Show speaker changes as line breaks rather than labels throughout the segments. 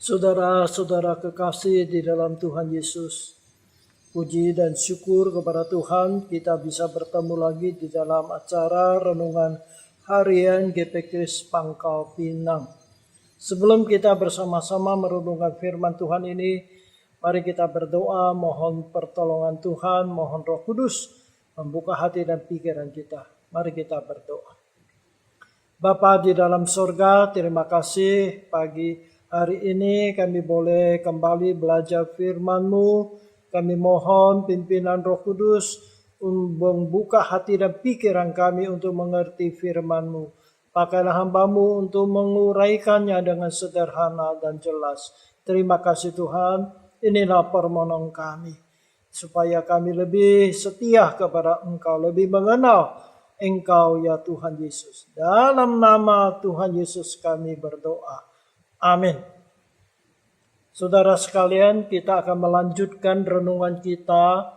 Saudara-saudara kekasih di dalam Tuhan Yesus, puji dan syukur kepada Tuhan kita bisa bertemu lagi di dalam acara Renungan Harian GPKRIS Pangkal Pinang. Sebelum kita bersama-sama merenungkan firman Tuhan ini, mari kita berdoa, mohon pertolongan Tuhan, mohon Roh Kudus membuka hati dan pikiran kita. Mari kita berdoa. Bapa di dalam sorga, terima kasih pagi hari ini kami boleh kembali belajar firman-Mu. Kami mohon pimpinan Roh Kudus membuka hati dan pikiran kami untuk mengerti firman-Mu. Pakailah hamba-Mu untuk menguraikannya dengan sederhana dan jelas. Terima kasih Tuhan, inilah permohonan kami. Supaya kami lebih setia kepada Engkau, lebih mengenal Engkau ya Tuhan Yesus. Dalam nama Tuhan Yesus kami berdoa. Amin. Saudara sekalian, kita akan melanjutkan renungan kita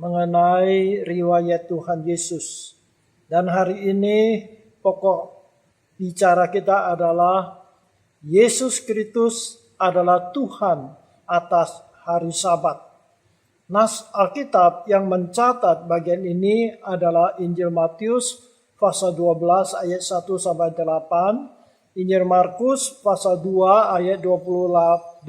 mengenai riwayat Tuhan Yesus. Dan hari ini pokok bicara kita adalah Yesus Kristus adalah Tuhan atas hari Sabat. Nas Alkitab yang mencatat bagian ini adalah Injil Matius pasal 12 ayat 1 sampai 8, Injil Markus pasal 2 ayat 23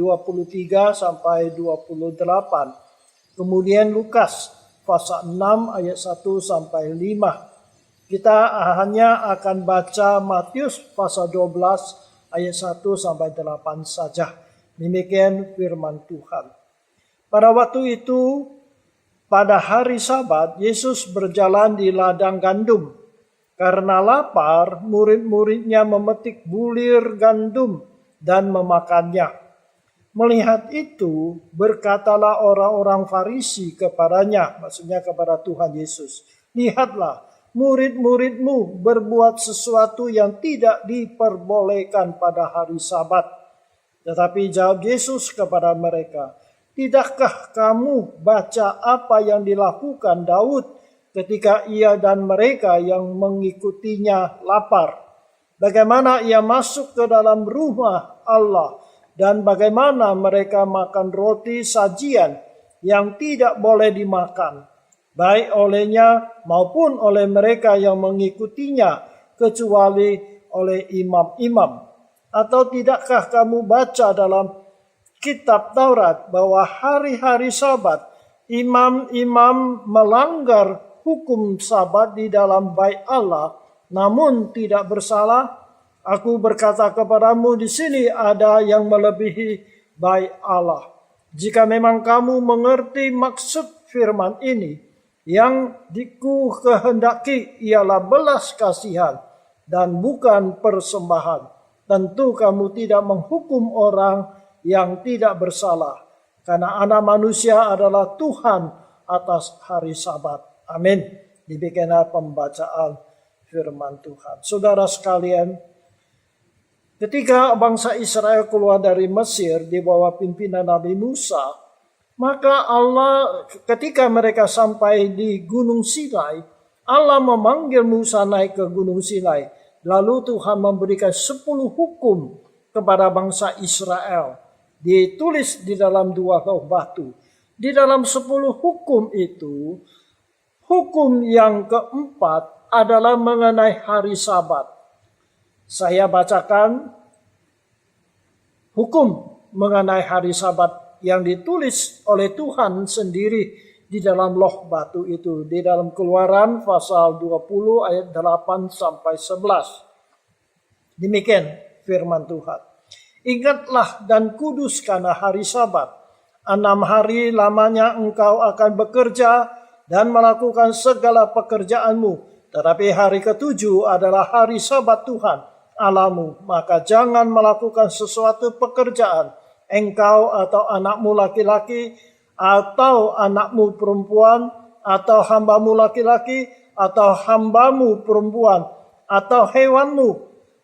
sampai 28. Kemudian Lukas pasal 6 ayat 1 sampai 5. Kita hanya akan baca Matius pasal 12 ayat 1 sampai 8 saja. Demikian firman Tuhan. Pada waktu itu, pada hari Sabat, Yesus berjalan di ladang gandum. Karena lapar, murid-muridnya memetik bulir gandum dan memakannya. Melihat itu, berkatalah orang-orang Farisi kepadanya, maksudnya kepada Tuhan Yesus, "Lihatlah, murid-muridmu berbuat sesuatu yang tidak diperbolehkan pada hari Sabat." Tetapi jawab Yesus kepada mereka, "Tidakkah kamu baca apa yang dilakukan Daud ketika ia dan mereka yang mengikutinya lapar? Bagaimana ia masuk ke dalam rumah Allah dan bagaimana mereka makan roti sajian yang tidak boleh dimakan, baik olehnya maupun oleh mereka yang mengikutinya, kecuali oleh imam-imam? Atau tidakkah kamu baca dalam Kitab Taurat bahwa hari-hari Sabat imam-imam melanggar hukum Sabat di dalam bait Allah namun tidak bersalah? Aku berkata kepadamu, di sini ada yang melebihi bait Allah. Jika memang kamu mengerti maksud firman ini, yang diku kehendaki ialah belas kasihan dan bukan persembahan, tentu kamu tidak menghukum orang yang tidak bersalah, karena Anak Manusia adalah Tuhan atas hari Sabat. Amin. Demikianlah pembacaan firman Tuhan. Saudara sekalian, ketika bangsa Israel keluar dari Mesir di bawah pimpinan Nabi Musa, maka Allah ketika mereka sampai di Gunung Sinai, Allah memanggil Musa naik ke Gunung Sinai. Lalu Tuhan memberikan 10 hukum kepada bangsa Israel. Ditulis di dalam 2 lauh batu. Di dalam 10 hukum itu, hukum yang keempat adalah mengenai hari Sabat. Saya bacakan hukum mengenai hari Sabat yang ditulis oleh Tuhan sendiri di dalam lauh batu itu. Di dalam Keluaran pasal 20 ayat 8 sampai 11. Demikian firman Tuhan. "Ingatlah dan kuduskanlah hari Sabat. 6 hari lamanya engkau akan bekerja dan melakukan segala pekerjaanmu. Tetapi hari ke-7 adalah hari Sabat Tuhan Allahmu. Maka jangan melakukan sesuatu pekerjaan, engkau atau anakmu laki-laki, atau anakmu perempuan, atau hambamu laki-laki, atau hambamu perempuan, atau hewanmu,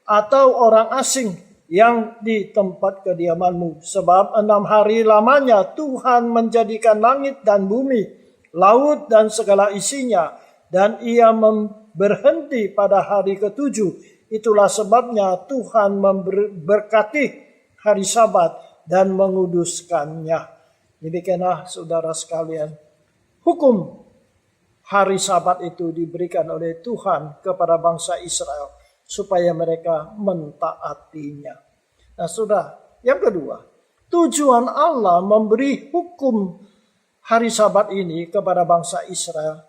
atau orang asing yang di tempat kediamanmu. Sebab 6 hari lamanya Tuhan menjadikan langit dan bumi, laut dan segala isinya, dan ia berhenti pada hari ke-7. Itulah sebabnya Tuhan memberkati hari Sabat dan menguduskannya. Demikianlah saudara sekalian, hukum hari Sabat itu diberikan oleh Tuhan kepada bangsa Israel supaya mereka mentaatinya. Nah, saudara, yang kedua, tujuan Allah memberi hukum hari Sabat ini kepada bangsa Israel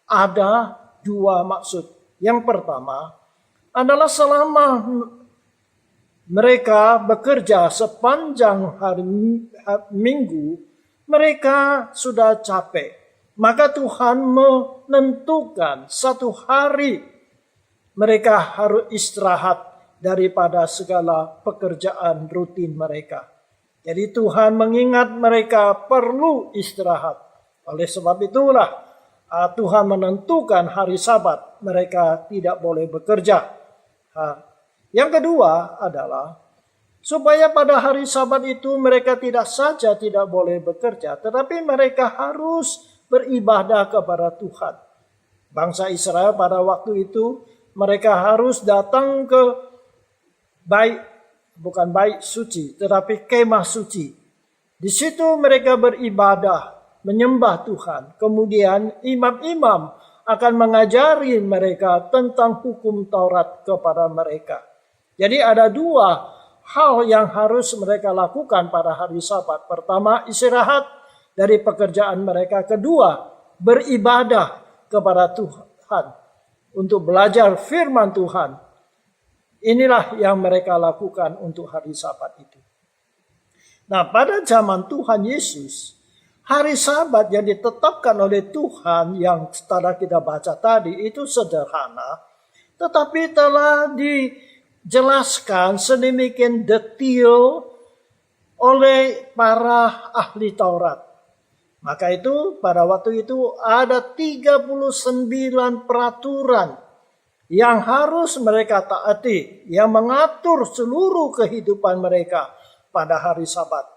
ada dua maksud. Yang pertama adalah selama mereka bekerja sepanjang hari Minggu, mereka sudah capek. Maka Tuhan menentukan satu hari mereka harus istirahat daripada segala pekerjaan rutin mereka. Jadi Tuhan mengingat mereka perlu istirahat. Oleh sebab itulah Tuhan menentukan hari Sabat mereka tidak boleh bekerja. Yang kedua adalah supaya pada hari Sabat itu mereka tidak saja tidak boleh bekerja, tetapi mereka harus beribadah kepada Tuhan. Bangsa Israel pada waktu itu mereka harus datang ke bukan bait suci, tetapi kemah suci. Di situ mereka beribadah, menyembah Tuhan. Kemudian imam-imam akan mengajari mereka tentang hukum Taurat kepada mereka. Jadi ada dua hal yang harus mereka lakukan pada hari Sabat. Pertama, istirahat dari pekerjaan mereka. Kedua, beribadah kepada Tuhan untuk belajar firman Tuhan. Inilah yang mereka lakukan untuk hari Sabat itu. Nah, pada zaman Tuhan Yesus, hari Sabat yang ditetapkan oleh Tuhan yang setelah kita baca tadi itu sederhana, tetapi telah dijelaskan sedemikian detail oleh para ahli Taurat. Maka itu pada waktu itu ada 39 peraturan yang harus mereka taati, yang mengatur seluruh kehidupan mereka pada hari Sabat.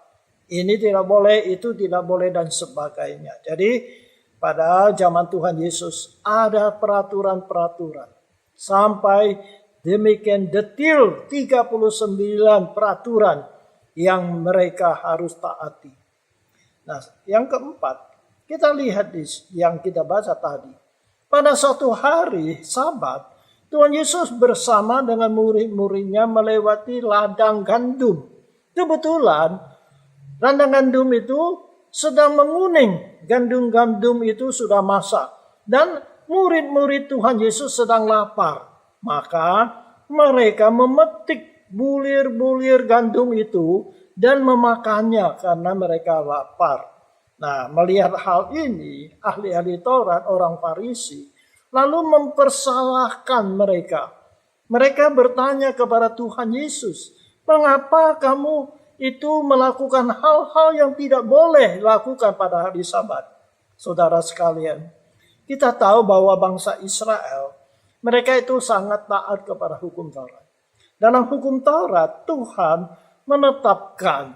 Ini tidak boleh, itu tidak boleh, dan sebagainya. Jadi pada zaman Tuhan Yesus ada peraturan-peraturan. Sampai demikian detail 39 peraturan yang mereka harus taati. Nah, yang keempat, kita lihat yang kita baca tadi. Pada suatu hari Sabat, Tuhan Yesus bersama dengan murid-muridnya melewati ladang gandum. Kebetulan ladang gandum itu sedang menguning. Gandum-gandum itu sudah masak. Dan murid-murid Tuhan Yesus sedang lapar. Maka mereka memetik bulir-bulir gandum itu dan memakannya karena mereka lapar. Nah, melihat hal ini, ahli-ahli Taurat, orang Farisi, lalu mempersalahkan mereka. Mereka bertanya kepada Tuhan Yesus, mengapa kamu itu melakukan hal-hal yang tidak boleh lakukan pada hari Sabat? Saudara sekalian, kita tahu bahwa bangsa Israel, mereka itu sangat taat kepada hukum Taurat. Dalam hukum Taurat, Tuhan menetapkan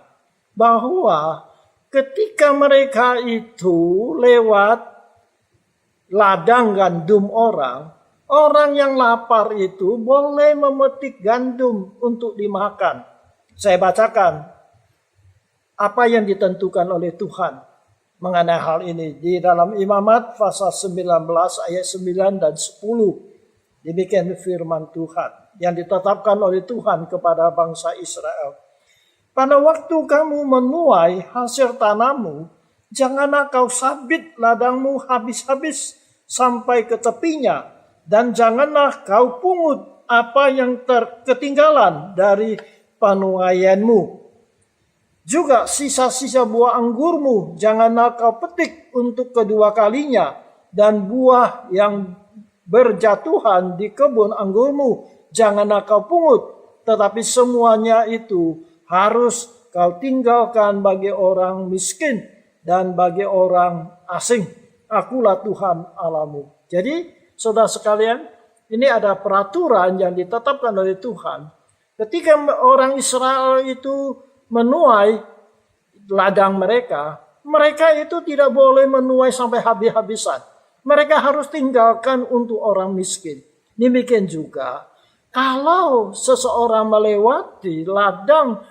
bahwa ketika mereka itu lewat ladang gandum orang yang lapar itu boleh memetik gandum untuk dimakan. Saya bacakan apa yang ditentukan oleh Tuhan mengenai hal ini di dalam Imamat pasal 19 ayat 9 dan 10. Demikian firman Tuhan yang ditetapkan oleh Tuhan kepada bangsa Israel. Pada waktu kamu menuai hasil tanammu, janganlah kau sabit ladangmu habis-habis sampai ke tepinya, dan janganlah kau pungut apa yang ketinggalan dari penuaianmu. Juga sisa-sisa buah anggurmu janganlah kau petik untuk kedua kalinya, dan buah yang berjatuhan di kebun anggurmu janganlah kau pungut, tetapi semuanya itu harus kau tinggalkan bagi orang miskin dan bagi orang asing. Akulah Tuhan Allahmu. Jadi saudara sekalian, ini ada peraturan yang ditetapkan oleh Tuhan. Ketika orang Israel itu menuai ladang mereka, mereka itu tidak boleh menuai sampai habis-habisan. Mereka harus tinggalkan untuk orang miskin. Demikian juga kalau seseorang melewati ladang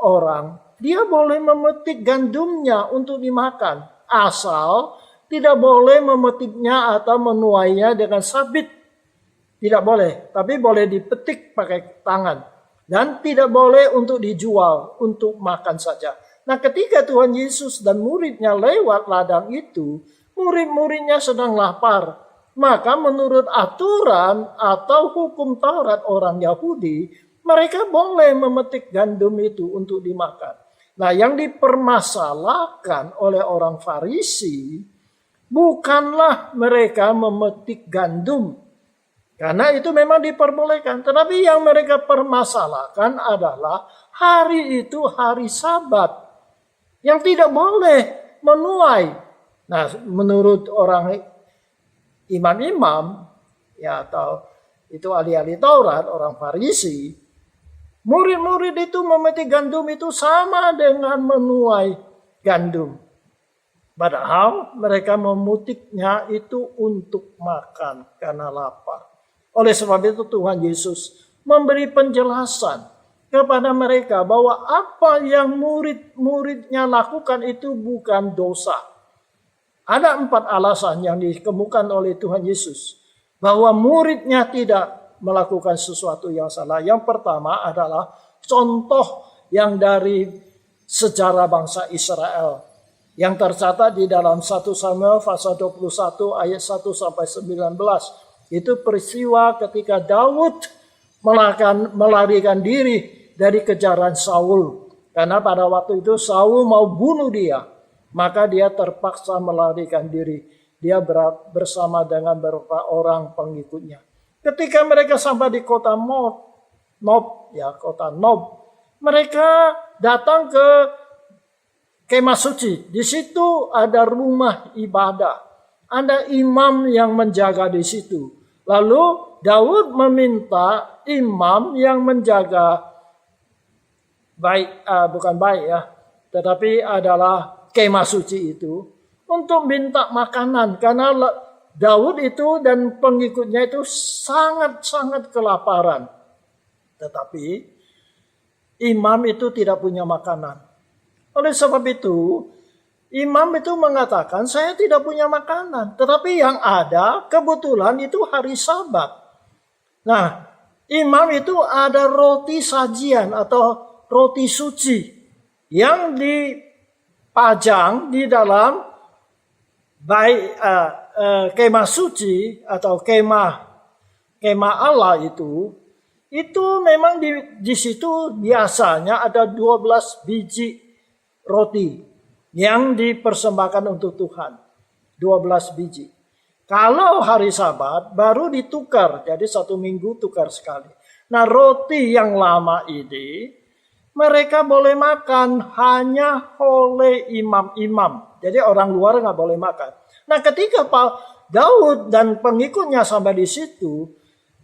orang, dia boleh memetik gandumnya untuk dimakan. Asal tidak boleh memetiknya atau menuainya dengan sabit. Tidak boleh, tapi boleh dipetik pakai tangan. Dan tidak boleh untuk dijual, untuk makan saja. Nah, ketika Tuhan Yesus dan muridnya lewat ladang itu, murid-muridnya sedang lapar. Maka menurut aturan atau hukum Taurat orang Yahudi, mereka boleh memetik gandum itu untuk dimakan. Nah, yang dipermasalahkan oleh orang Farisi, bukanlah mereka memetik gandum. Karena itu memang diperbolehkan. Tetapi yang mereka permasalahkan adalah hari itu hari Sabat. Yang tidak boleh menuai. Nah, menurut orang imam-imam, ya atau itu ahli-ahli Taurat, orang Farisi, murid-murid itu memetik gandum itu sama dengan menuai gandum. Padahal mereka memetiknya itu untuk makan karena lapar. Oleh sebab itu Tuhan Yesus memberi penjelasan kepada mereka bahwa apa yang murid-muridnya lakukan itu bukan dosa. Ada 4 alasan yang dikemukakan oleh Tuhan Yesus bahwa muridnya tidak melakukan sesuatu yang salah. Yang pertama adalah contoh yang dari sejarah bangsa Israel yang tercatat di dalam 1 Samuel pasal 21 ayat 1 sampai 19. Itu peristiwa ketika Daud melarikan diri dari kejaran Saul. Karena pada waktu itu Saul mau bunuh dia. Maka dia terpaksa melarikan diri. Dia bersama dengan beberapa orang pengikutnya. Ketika mereka sampai di kota kota Nob. Mereka datang ke kemah suci. Di situ ada rumah ibadah. Ada imam yang menjaga di situ. Lalu Daud meminta imam yang menjaga tetapi adalah kemah suci itu untuk minta makanan karena Daud itu dan pengikutnya itu sangat-sangat kelaparan. Tetapi imam itu tidak punya makanan. Oleh sebab itu imam itu mengatakan saya tidak punya makanan. Tetapi yang ada kebetulan itu hari Sabat. Nah, imam itu ada roti sajian atau roti suci yang dipajang di dalam kemah suci atau kemah Allah itu memang di situ biasanya ada 12 biji roti yang dipersembahkan untuk Tuhan. 12 biji. Kalau hari Sabat baru ditukar, jadi 1 minggu tukar sekali. Nah, roti yang lama ini mereka boleh makan hanya oleh imam-imam. Jadi orang luar nggak boleh makan. Nah, ketika Pak Daud dan pengikutnya sampai di situ,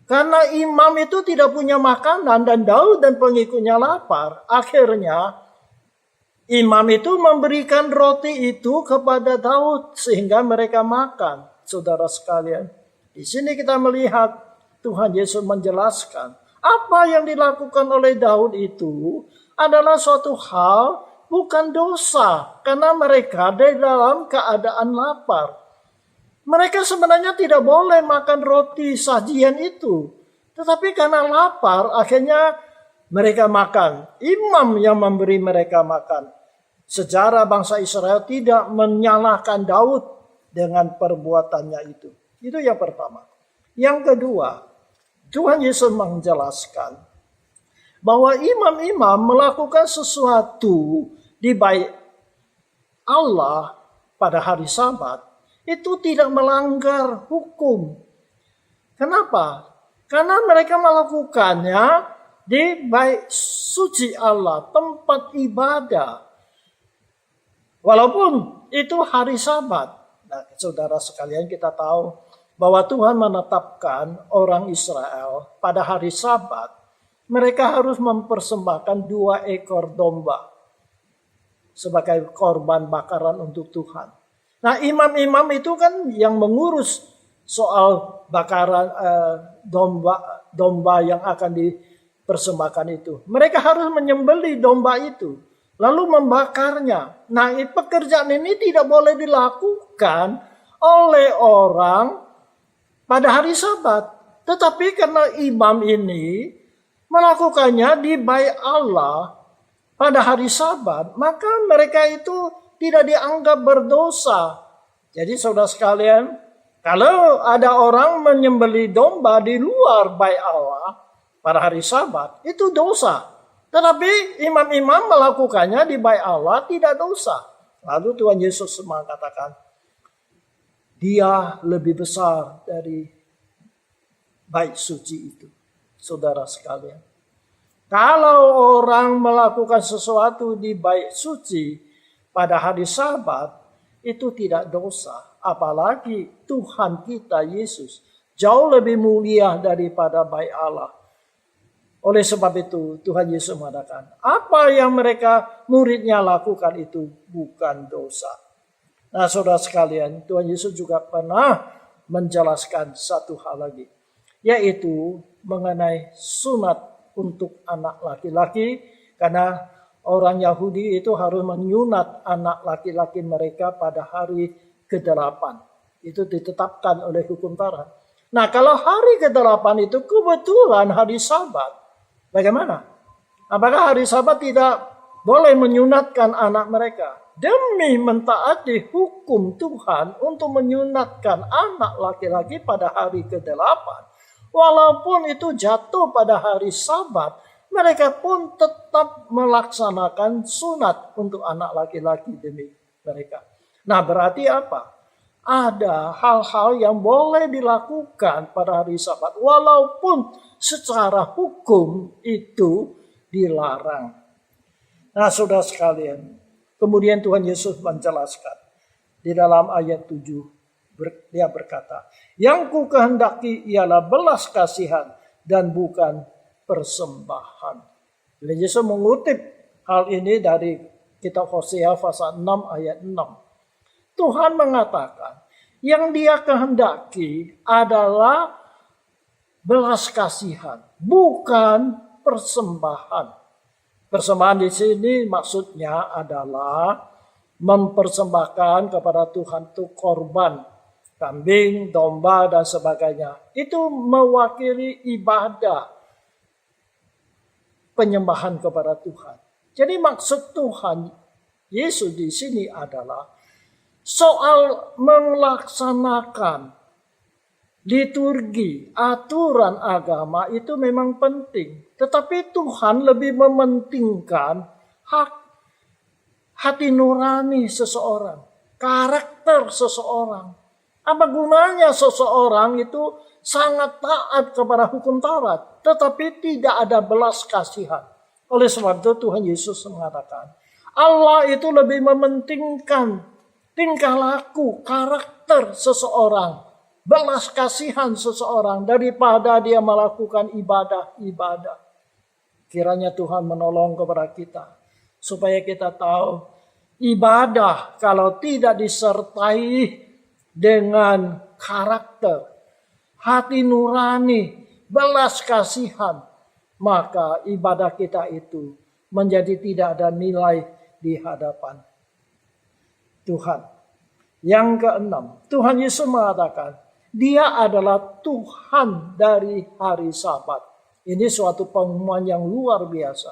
karena imam itu tidak punya makanan dan Daud dan pengikutnya lapar, akhirnya imam itu memberikan roti itu kepada Daud sehingga mereka makan. Saudara sekalian, di sini kita melihat Tuhan Yesus menjelaskan apa yang dilakukan oleh Daud itu adalah suatu hal bukan dosa karena mereka di dalam keadaan lapar. Mereka sebenarnya tidak boleh makan roti sajian itu. Tetapi karena lapar akhirnya mereka makan. Imam yang memberi mereka makan. Sejarah bangsa Israel tidak menyalahkan Daud dengan perbuatannya itu. Itu yang pertama. Yang kedua, Tuhan Yesus menjelaskan bahwa imam-imam melakukan sesuatu di bait Allah pada hari Sabat itu tidak melanggar hukum. Kenapa? Karena mereka melakukannya di bait suci Allah, tempat ibadah. Walaupun itu hari Sabat. Nah, saudara sekalian, kita tahu bahwa Tuhan menetapkan orang Israel pada hari Sabat. Mereka harus mempersembahkan 2 ekor domba sebagai korban bakaran untuk Tuhan. Nah, imam-imam itu kan yang mengurus soal bakaran domba yang akan dipersembahkan itu. Mereka harus menyembelih domba itu. lalu membakarnya. Nah, pekerjaan ini tidak boleh dilakukan oleh orang pada hari Sabat. Tetapi karena imam ini melakukannya di bait Allah pada hari Sabat, maka mereka itu tidak dianggap berdosa. Jadi saudara sekalian, kalau ada orang menyembelih domba di luar bait Allah pada hari Sabat, itu dosa. Tetapi imam-imam melakukannya di bait Allah tidak dosa. Lalu Tuhan Yesus mengatakan, dia lebih besar dari bait suci itu. Saudara sekalian, kalau orang melakukan sesuatu di bait suci pada hari Sabat, itu tidak dosa. Apalagi Tuhan kita Yesus jauh lebih mulia daripada bait Allah. Oleh sebab itu Tuhan Yesus mengatakan, apa yang mereka muridnya lakukan itu bukan dosa. Nah, saudara sekalian, Tuhan Yesus juga pernah menjelaskan satu hal lagi, yaitu mengenai sunat untuk anak laki-laki, karena orang Yahudi itu harus menyunat anak laki-laki mereka pada hari ke-8. Itu ditetapkan oleh hukum Taurat. Nah, kalau hari ke-8 itu kebetulan hari Sabat, bagaimana? Apakah hari Sabat tidak boleh menyunatkan anak mereka? Demi mentaati hukum Tuhan untuk menyunatkan anak laki-laki pada hari ke-8. Walaupun itu jatuh pada hari Sabat, mereka pun tetap melaksanakan sunat untuk anak laki-laki demi mereka. Nah, berarti apa? Ada hal-hal yang boleh dilakukan pada hari Sabat, walaupun secara hukum itu dilarang. Nah, saudara sekalian, kemudian Tuhan Yesus menjelaskan di dalam ayat 7, dia berkata, yang ku kehendaki ialah belas kasihan dan bukan persembahan. Bila Yesus mengutip hal ini dari kitab Hosea pasal 6 ayat 6. Tuhan mengatakan yang dia kehendaki adalah belas kasihan, bukan persembahan. Persembahan di sini maksudnya adalah mempersembahkan kepada Tuhan itu korban, kambing, domba, dan sebagainya. Itu mewakili ibadah penyembahan kepada Tuhan. Jadi maksud Tuhan Yesus di sini adalah soal melaksanakan liturgi, aturan agama itu memang penting. Tetapi Tuhan lebih mementingkan hati nurani seseorang, karakter seseorang. Apa gunanya seseorang itu sangat taat kepada hukum Taurat, tetapi tidak ada belas kasihan. Oleh sebab itu Tuhan Yesus mengatakan, Allah itu lebih mementingkan tingkah laku, karakter seseorang, belas kasihan seseorang daripada dia melakukan ibadah-ibadah. Kiranya Tuhan menolong kepada kita supaya kita tahu ibadah kalau tidak disertai dengan karakter, hati nurani, belas kasihan, maka ibadah kita itu menjadi tidak ada nilai di hadapan Tuhan. Yang keenam, Tuhan Yesus mengatakan, dia adalah Tuhan dari hari Sabat. Ini suatu pengumuman yang luar biasa.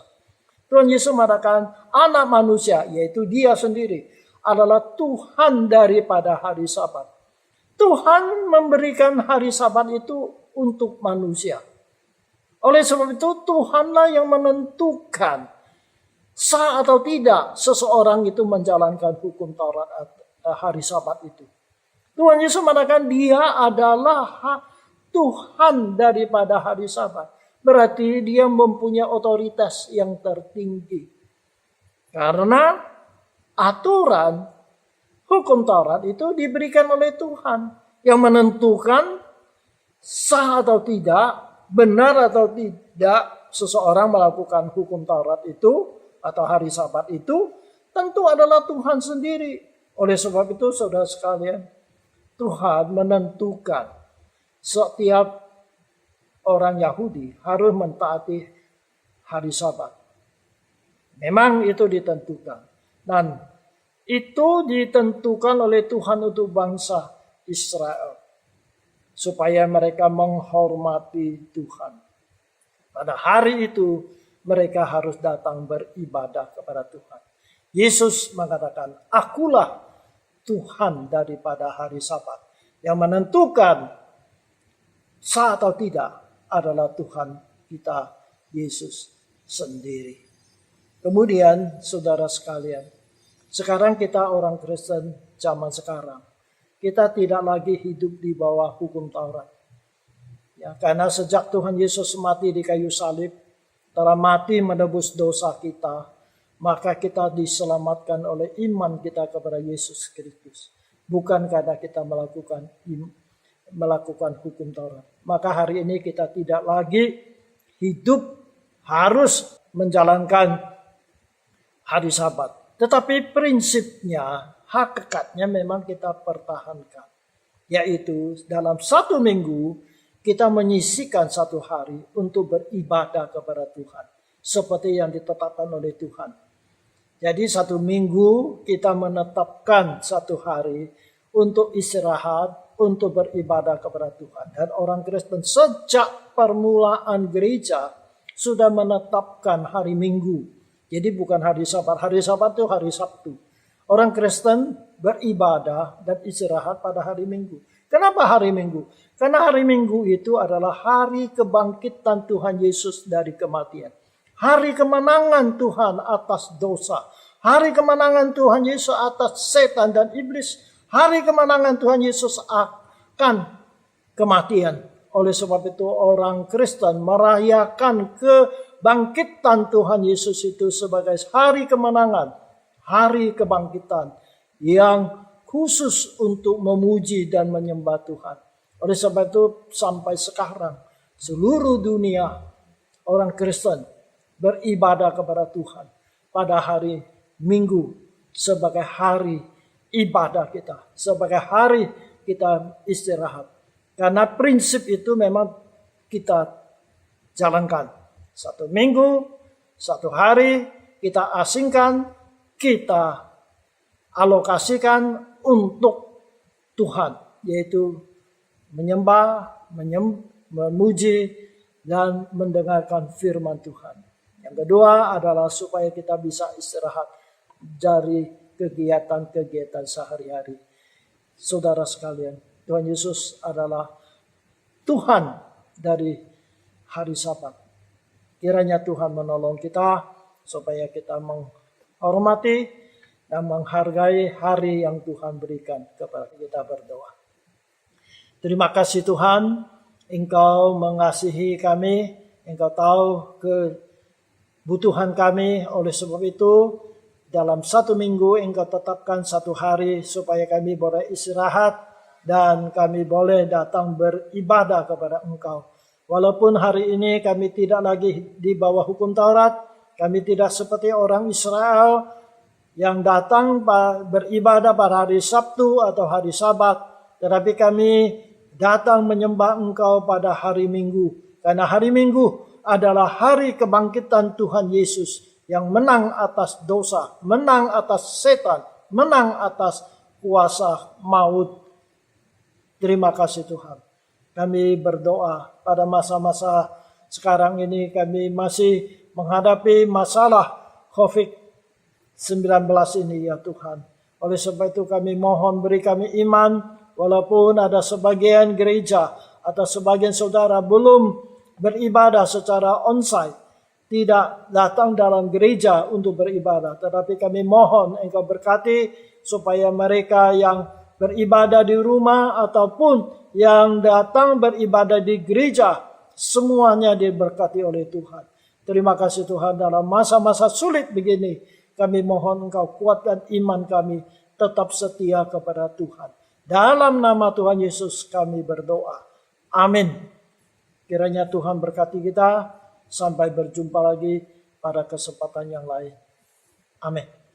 Tuhan Yesus mengatakan, anak manusia, yaitu dia sendiri, adalah Tuhan daripada hari Sabat. Tuhan memberikan hari Sabat itu untuk manusia. Oleh sebab itu, Tuhanlah yang menentukan sah atau tidak seseorang itu menjalankan hukum Taurat hari Sabat itu. Tuhan Yesus mengatakan dia adalah Tuhan daripada hari Sabat. Berarti dia mempunyai otoritas yang tertinggi. Karena aturan hukum Taurat itu diberikan oleh Tuhan. Yang menentukan sah atau tidak, benar atau tidak seseorang melakukan hukum Taurat itu atau hari Sabat itu tentu adalah Tuhan sendiri. Oleh sebab itu saudara sekalian, Tuhan menentukan setiap orang Yahudi harus mentaati hari Sabat. Memang itu ditentukan. Dan itu ditentukan oleh Tuhan untuk bangsa Israel. Supaya mereka menghormati Tuhan. Pada hari itu mereka harus datang beribadah kepada Tuhan. Yesus mengatakan, akulah Tuhan daripada hari Sabat. Yang menentukan sah atau tidak adalah Tuhan kita, Yesus sendiri. Kemudian saudara sekalian, sekarang kita orang Kristen zaman sekarang. Kita tidak lagi hidup di bawah hukum Taurat. Ya, karena sejak Tuhan Yesus mati di kayu salib, telah mati menebus dosa kita, maka kita diselamatkan oleh iman kita kepada Yesus Kristus. Bukan karena kita melakukan hukum Taurat. Maka hari ini kita tidak lagi hidup harus menjalankan hari Sabat. Tetapi prinsipnya, hakikatnya memang kita pertahankan. Yaitu dalam satu minggu kita menyisihkan satu hari untuk beribadah kepada Tuhan. Seperti yang ditetapkan oleh Tuhan. Jadi satu minggu kita menetapkan satu hari untuk istirahat, untuk beribadah kepada Tuhan. Dan orang Kristen sejak permulaan gereja sudah menetapkan hari Minggu. Jadi bukan hari Sabat. Hari Sabat itu hari Sabtu. Orang Kristen beribadah dan istirahat pada hari Minggu. Kenapa hari Minggu? Karena hari Minggu itu adalah hari kebangkitan Tuhan Yesus dari kematian. Hari kemenangan Tuhan atas dosa. Hari kemenangan Tuhan Yesus atas setan dan iblis. Hari kemenangan Tuhan Yesus akan kematian. Oleh sebab itu orang Kristen merayakan kebangkitan Tuhan Yesus itu sebagai hari kemenangan. Hari kebangkitan yang khusus untuk memuji dan menyembah Tuhan. Oleh sebab itu sampai sekarang seluruh dunia orang Kristen beribadah kepada Tuhan pada hari Minggu sebagai hari ibadah kita, sebagai hari kita istirahat. Karena prinsip itu memang kita jalankan. Satu minggu, satu hari kita asingkan, kita alokasikan untuk Tuhan. Yaitu menyembah, memuji, dan mendengarkan firman Tuhan. Yang kedua adalah supaya kita bisa istirahat dari kegiatan-kegiatan sehari-hari. Saudara sekalian, Tuhan Yesus adalah Tuhan dari hari Sabat. Kiranya Tuhan menolong kita supaya kita menghormati dan menghargai hari yang Tuhan berikan kepada kita. Berdoa. Terima kasih Tuhan, Engkau mengasihi kami, Engkau tahu kebutuhan kami. Oleh sebab itu, dalam satu minggu Engkau tetapkan satu hari supaya kami boleh istirahat dan kami boleh datang beribadah kepada Engkau. Walaupun hari ini kami tidak lagi di bawah hukum Taurat, kami tidak seperti orang Israel yang datang beribadah pada hari Sabtu atau hari Sabat, tetapi kami datang menyembah Engkau pada hari Minggu. Karena hari Minggu adalah hari kebangkitan Tuhan Yesus yang menang atas dosa, menang atas setan, menang atas kuasa maut. Terima kasih Tuhan. Kami berdoa pada masa-masa sekarang ini kami masih menghadapi masalah COVID-19 ini ya Tuhan. Oleh sebab itu kami mohon beri kami iman. Walaupun ada sebagian gereja atau sebagian saudara belum beribadah secara onsite, tidak datang dalam gereja untuk beribadah. Tetapi kami mohon Engkau berkati supaya mereka yang beribadah di rumah ataupun yang datang beribadah di gereja, semuanya diberkati oleh Tuhan. Terima kasih Tuhan, dalam masa-masa sulit begini, kami mohon Engkau kuatkan iman kami, tetap setia kepada Tuhan. Dalam nama Tuhan Yesus kami berdoa. Amin. Kiranya Tuhan berkati kita. Sampai berjumpa lagi pada kesempatan yang lain. Amin.